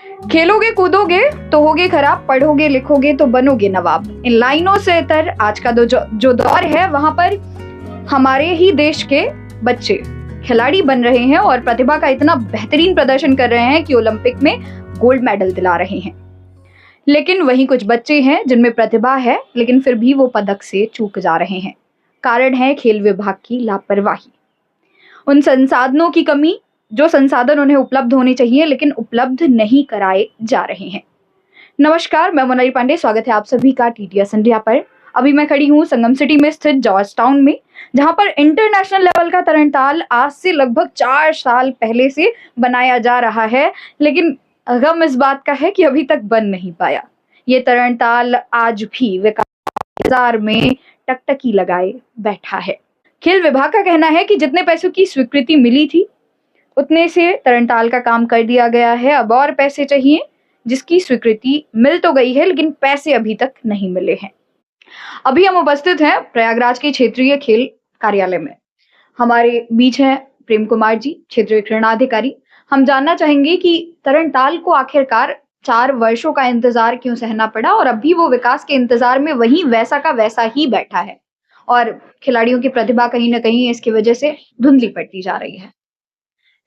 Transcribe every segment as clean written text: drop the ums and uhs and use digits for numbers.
खेलोगे कूदोगे तो होगे खराब, पढ़ोगे लिखोगे तो बनोगे नवाब। इन लाइनों से इतर आज का जो दौर है वहां पर हमारे ही देश के बच्चे खिलाड़ी बन रहे हैं और प्रतिभा का इतना बेहतरीन प्रदर्शन कर रहे हैं कि ओलंपिक में गोल्ड मेडल दिला रहे हैं। लेकिन वहीं कुछ बच्चे हैं जिनमें प्रतिभा है लेकिन फिर भी वो पदक से चूक जा रहे हैं। कारण है खेल विभाग की लापरवाही, उन संसाधनों की कमी जो संसाधन उन्हें उपलब्ध होने चाहिए लेकिन उपलब्ध नहीं कराए जा रहे हैं। नमस्कार, मैं मोनाली पांडे, स्वागत है आप सभी का TTS इंडिया पर। अभी मैं खड़ी हूँ संगम सिटी में स्थित जॉर्ज टाउन में, जहां पर इंटरनेशनल लेवल का तरणताल आज से लगभग 4 साल पहले से बनाया जा रहा है, लेकिन गम इस बात का है कि अभी तक बन नहीं पाया। ये तरणताल आज भी विकास में टकटकी लगाए बैठा है। खेल विभाग का कहना है कि जितने पैसों की स्वीकृति मिली थी उतने से तरणताल का काम कर दिया गया है, अब और पैसे चाहिए, जिसकी स्वीकृति मिल तो गई है लेकिन पैसे अभी तक नहीं मिले हैं। अभी हम उपस्थित हैं प्रयागराज के क्षेत्रीय खेल कार्यालय में। हमारे बीच हैं प्रेम कुमार जी, क्षेत्रीय क्रीड़ाधिकारी। हम जानना चाहेंगे कि तरणताल को आखिरकार 4 वर्षों का इंतजार क्यों सहना पड़ा और अभी वो विकास के इंतजार में वही वैसा का वैसा ही बैठा है और खिलाड़ियों की प्रतिभा कहीं ना कहीं इसकी वजह से धुंधली पड़ती जा रही है।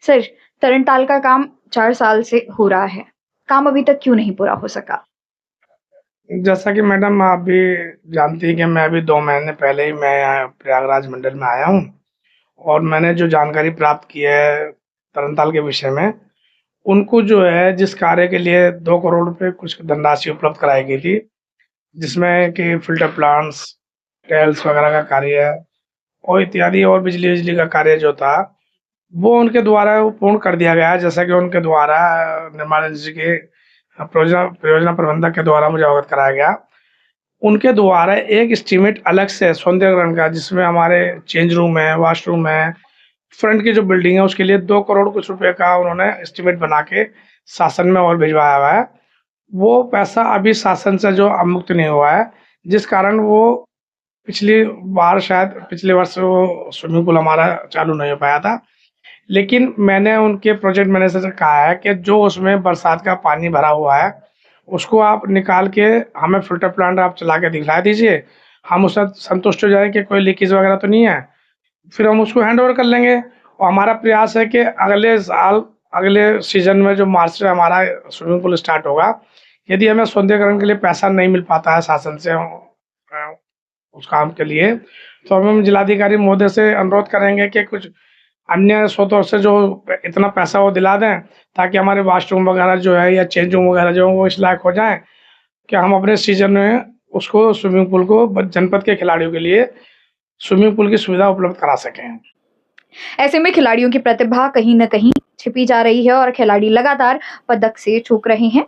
सर, तरणताल का काम 4 साल से हो रहा है, काम अभी तक क्यों नहीं पूरा हो सका? जैसा कि मैडम आप भी जानती हैं कि मैं अभी 2 महीने पहले ही मैं यहाँ प्रयागराज मंडल में आया हूँ और मैंने जो जानकारी प्राप्त की है तरणताल के विषय में, उनको जो है जिस कार्य के लिए 2 करोड़ रुपए कुछ धनराशि उपलब्ध कराई गई थी, जिसमें कि फिल्टर प्लांट्स, टाइल्स वगैरह का कार्य है और इत्यादि और बिजली का कार्य जो था, वो उनके द्वारा वो पूर्ण कर दिया गया है। जैसा कि उनके द्वारा निर्माण एजेंसी के परियोजना प्रबंधक के द्वारा मुझे अवगत कराया गया। उनके द्वारा एक एस्टीमेट अलग से सौंदर्यीकरण का, जिसमें हमारे चेंज रूम है, वॉशरूम है, फ्रंट की जो बिल्डिंग है उसके लिए 2 करोड़ कुछ रुपए का उन्होंने एस्टीमेट बना के शासन में और भिजवाया हुआ है। वो पैसा अभी शासन से जो अवमुक्त नहीं हुआ है, जिस कारण वो पिछली बार शायद पिछले वर्ष वो स्विमिंग पूल हमारा चालू नहीं हो पाया था। लेकिन मैंने उनके प्रोजेक्ट मैनेजर से कहा है कि जो उसमें बरसात का पानी भरा हुआ है उसको आप निकाल के हमें फिल्टर प्लांट आप चला के दिखला दीजिए, हम उससे संतुष्ट हो जाए कि कोई लीकेज वगैरह तो नहीं है, फिर हम उसको हैंड ओवर कर लेंगे। और हमारा प्रयास है कि अगले साल अगले सीजन में जो मार्च से हमारा स्विमिंग पूल स्टार्ट होगा, यदि हमें सौंदर्यीकरण के लिए पैसा नहीं मिल पाता है शासन से उस काम के लिए, तो हम जिलाधिकारी महोदय से अनुरोध करेंगे कि कुछ अन्य स्रोतों से जो इतना पैसा वो दिला दें, ताकि हमारे वॉशरूम वगैरह जो है या चेंज रूम वगैरह जो है वो इस लायक हो जाएं कि हम अपने सीजन में उसको स्विमिंग पूल को जनपद के खिलाड़ियों के लिए स्विमिंग पूल की सुविधा उपलब्ध करा सकें। ऐसे में खिलाड़ियों की प्रतिभा कहीं न कहीं छिपी जा रही है और खिलाड़ी लगातार पदक से चूक रहे हैं।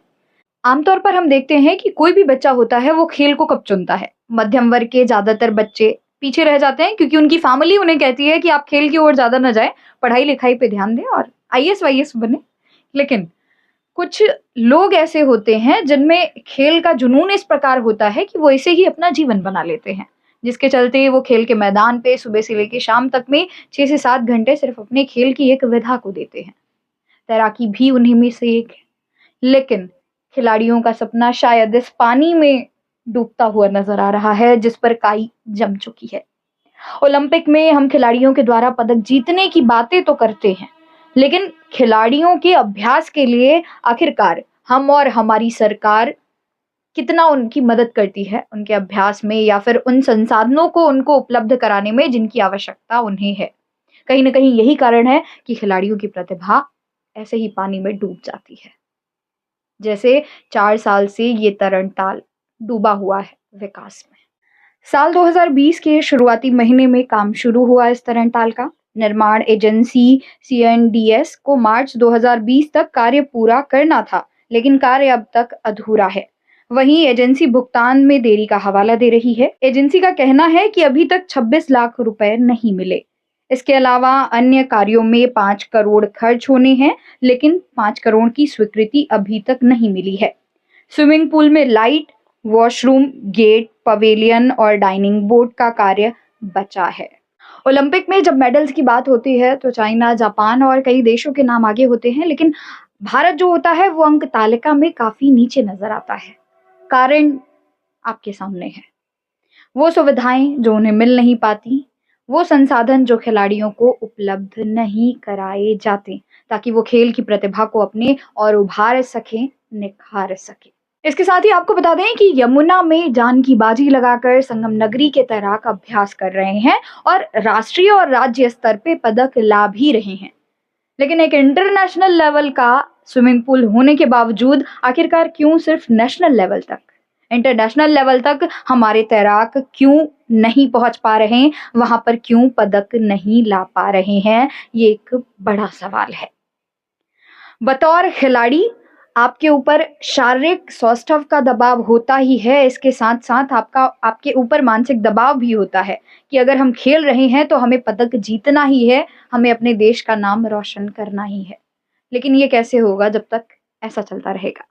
आमतौर पर हम देखते हैं कि कोई भी बच्चा होता है वो खेल को कब चुनता है। मध्यम वर्ग के ज्यादातर बच्चे पीछे रह जाते हैं क्योंकि उनकी फैमिली उन्हें कहती है कि आप खेल की ओर ज्यादा न जाएं, पढ़ाई लिखाई पे ध्यान दें और IAS वाईएएस बने। लेकिन कुछ लोग ऐसे होते हैं जिनमें खेल का जुनून इस प्रकार होता है कि वो इसे ही अपना जीवन बना लेते हैं, जिसके चलते वो खेल के मैदान पे सुबह से लेकर शाम तक में 6 से 7 घंटे सिर्फ अपने खेल की एक विधा को देते हैं। तैराकी भी उन्हीं में से एक है, लेकिन खिलाड़ियों का सपना शायद इस पानी में डूबता हुआ नजर आ रहा है जिस पर काई जम चुकी है। ओलंपिक में हम खिलाड़ियों के द्वारा पदक जीतने की बातें तो करते हैं, लेकिन खिलाड़ियों के अभ्यास के लिए आखिरकार हम और हमारी सरकार कितना उनकी मदद करती है उनके अभ्यास में या फिर उन संसाधनों को उनको उपलब्ध कराने में जिनकी आवश्यकता उन्हें है। कहीं ना कहीं यही कारण है कि खिलाड़ियों की प्रतिभा ऐसे ही पानी में डूब जाती है, जैसे 4 साल से ये तरणताल डूबा हुआ है विकास में। साल 2020 के शुरुआती महीने में काम शुरू हुआ इस तरणताल का। निर्माण एजेंसी CNDS को मार्च 2020 तक कार्य पूरा करना था, लेकिन कार्य अब तक अधूरा है। वहीं एजेंसी भुगतान में देरी का हवाला दे रही है। एजेंसी का कहना है कि अभी तक 26 लाख रुपए नहीं मिले। इसके अलावा अन्य कार्यों में 5 करोड़ खर्च होने हैं, लेकिन 5 करोड़ की स्वीकृति अभी तक नहीं मिली है। स्विमिंग पूल में लाइट, वॉशरूम, गेट, पवेलियन और डाइनिंग बोर्ड का कार्य बचा है। ओलंपिक में जब मेडल्स की बात होती है तो चाइना, जापान और कई देशों के नाम आगे होते हैं, लेकिन भारत जो होता है वो अंक तालिका में काफी नीचे नजर आता है। कारण आपके सामने है। वो सुविधाएं जो उन्हें मिल नहीं पाती, वो संसाधन जो खिलाड़ियों को उपलब्ध नहीं कराए जाते ताकि वो खेल की प्रतिभा को अपने और उभार सकें, निखार सकें। इसके साथ ही आपको बता दें कि यमुना में जान की बाजी लगाकर संगम नगरी के तैराक अभ्यास कर रहे हैं और राष्ट्रीय और राज्य स्तर पे पदक ला भी रहे हैं। लेकिन एक इंटरनेशनल लेवल का स्विमिंग पूल होने के बावजूद आखिरकार क्यों सिर्फ नेशनल लेवल तक, इंटरनेशनल लेवल तक हमारे तैराक क्यों नहीं पहुंच पा रहे हैं, वहां पर क्यों पदक नहीं ला पा रहे हैं, ये एक बड़ा सवाल है। बतौर खिलाड़ी आपके ऊपर शारीरिक सौष्ठव का दबाव होता ही है, इसके साथ साथ आपके ऊपर मानसिक दबाव भी होता है कि अगर हम खेल रहे हैं तो हमें पदक जीतना ही है, हमें अपने देश का नाम रोशन करना ही है। लेकिन ये कैसे होगा जब तक ऐसा चलता रहेगा।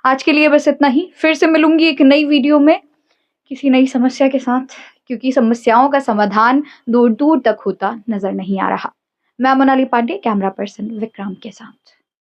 आज के लिए बस इतना ही। फिर से मिलूंगी एक नई वीडियो में किसी नई समस्या के साथ, क्योंकि समस्याओं का समाधान दूर दूर तक होता नजर नहीं आ रहा। मैं मोनाली पांडे, कैमरा पर्सन विक्रांत के साथ।